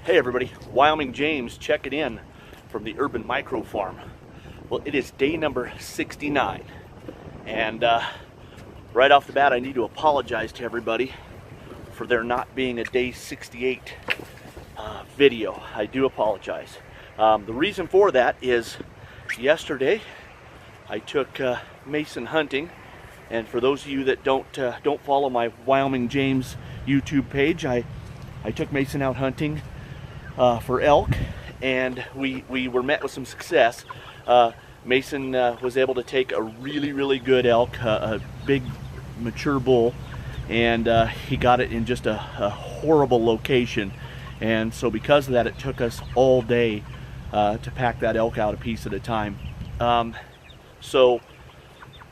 Hey everybody, Wyoming James checking in from the Urban Micro Farm. Well, it is day number 69, and right off the bat I need to apologize to everybody for there not being a day 68 video. I do apologize. The reason for that is yesterday I took Mason hunting, and for those of you that don't follow my Wyoming James YouTube page, I took Mason out hunting for elk, and we were met with some success. Mason was able to take a really good elk, a big mature bull, and he got it in just a horrible location. And so because of that, it took us all day to pack that elk out a piece at a time. So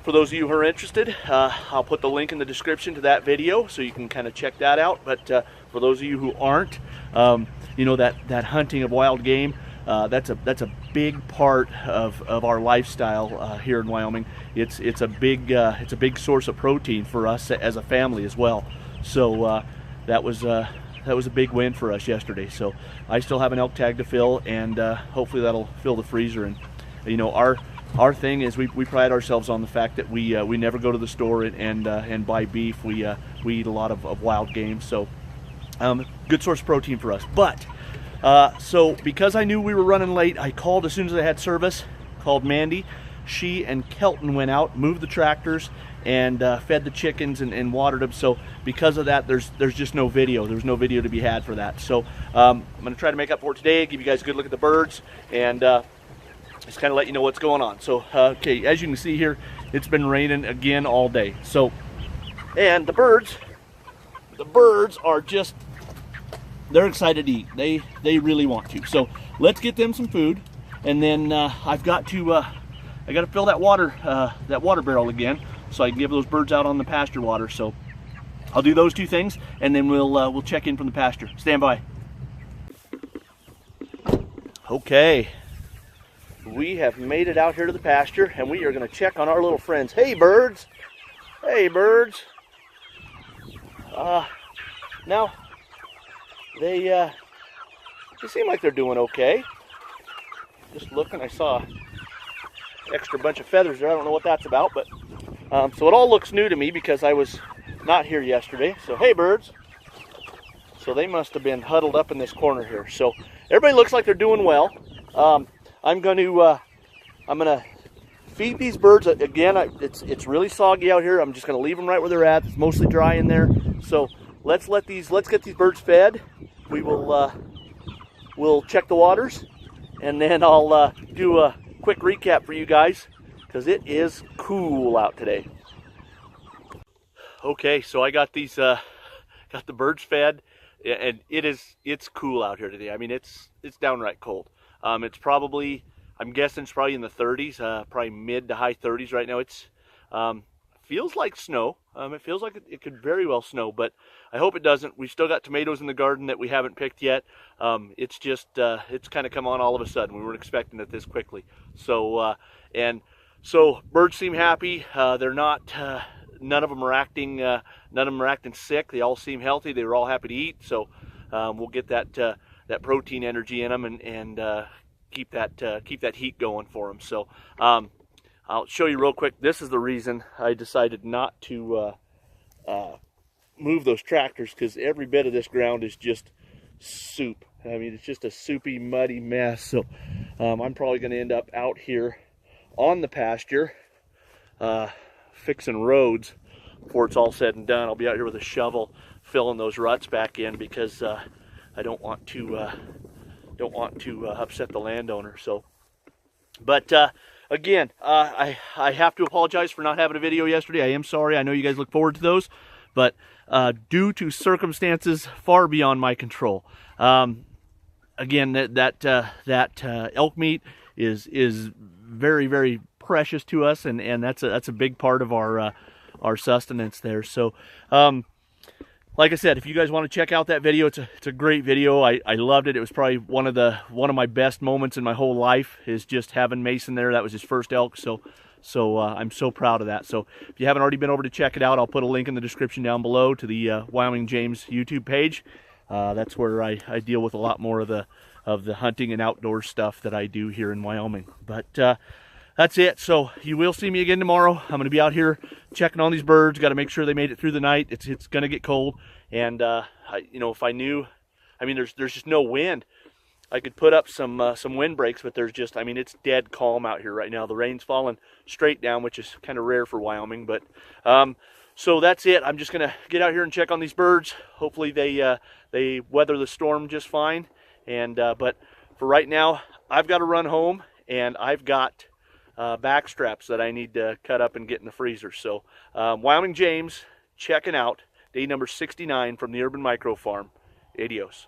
for those of you who are interested, I'll put the link in the description to that video so you can kind of check that out. But for those of you who aren't, you know, that hunting of wild game, that's a big part of our lifestyle here in Wyoming. It's a big source of protein for us as a family as well. So that was a big win for us yesterday. So I still have an elk tag to fill, and hopefully that'll fill the freezer. And you know, our thing is we pride ourselves on the fact that we never go to the store and buy beef. We eat a lot of wild game. So good source of protein for us. But so because I knew we were running late, I called as soon as I had service, called Mandy. She and Kelton went out, moved the tractors, and fed the chickens and watered them. So because of that, there's just no video. There's no video to be had for that. So I'm going to try to make up for it today, give you guys a good look at the birds, and just kind of let you know what's going on. So okay, as you can see here, it's been raining again all day. So, and the birds are just, they're excited to eat. They really want to. So let's get them some food, and then I've got to fill that water barrel again so I can give those birds out on the pasture water. So I'll do those two things, and then we'll check in from the pasture. Stand by. Okay, we have made it out here to the pasture, and we are going to check on our little friends. Hey birds, hey birds. Now they seem like they're doing okay. Just looking, I saw an extra bunch of feathers there. I don't know what that's about, but so it all looks new to me because I was not here yesterday. So hey birds. So they must have been huddled up in this corner here. So everybody looks like they're doing well. I'm gonna feed these birds again. It's really soggy out here. I'm just gonna leave them right where they're at. It's mostly dry in there. So let's get these birds fed. We'll check the waters, and then I'll do a quick recap for you guys because it is cool out today. Okay, so I got these got the birds fed, and it's cool out here today. I mean, it's downright cold. It's probably, I'm guessing it's probably in the 30s, probably mid to high 30s right now. It's feels like snow. It feels like it could very well snow, but I hope it doesn't. We've still got tomatoes in the garden that we haven't picked yet. It's just, it's kind of come on all of a sudden. We weren't expecting it this quickly. So, so birds seem happy. They're not, none of them are acting sick. They all seem healthy. They were all happy to eat. So, we'll get that protein energy in them and keep that heat going for them. So, I'll show you real quick. This is the reason I decided not to move those tractors, because every bit of this ground is just soup. I mean, it's just a soupy, muddy mess. So I'm probably going to end up out here on the pasture fixing roads before it's all said and done. I'll be out here with a shovel filling those ruts back in because I don't want to upset the landowner. So, but again, I have to apologize for not having a video yesterday. I am sorry. I know you guys look forward to those, but due to circumstances far beyond my control, again, that elk meat is very precious to us, and that's a big part of our sustenance there. So, like I said, if you guys want to check out that video, it's a great video. I loved it. It was probably one of my best moments in my whole life, is just having Mason there. That was his first elk, so I'm so proud of that. So if you haven't already been over to check it out, I'll put a link in the description down below to the Wyoming James YouTube page. That's where I deal with a lot more of the hunting and outdoor stuff that I do here in Wyoming. But that's it. So you will see me again tomorrow. I'm going to be out here checking on these birds. Got to make sure they made it through the night. It's going to get cold, and if I knew, I mean, there's just no wind. I could put up some wind breaks, but there's just, I mean, it's dead calm out here right now. The rain's falling straight down, which is kind of rare for Wyoming. But so that's it. I'm just gonna get out here and check on these birds. Hopefully they weather the storm just fine. And but for right now, I've got to run home, and I've got back straps that I need to cut up and get in the freezer. So Wyoming James checking out day number 69 from the Urban Micro Farm. Adios.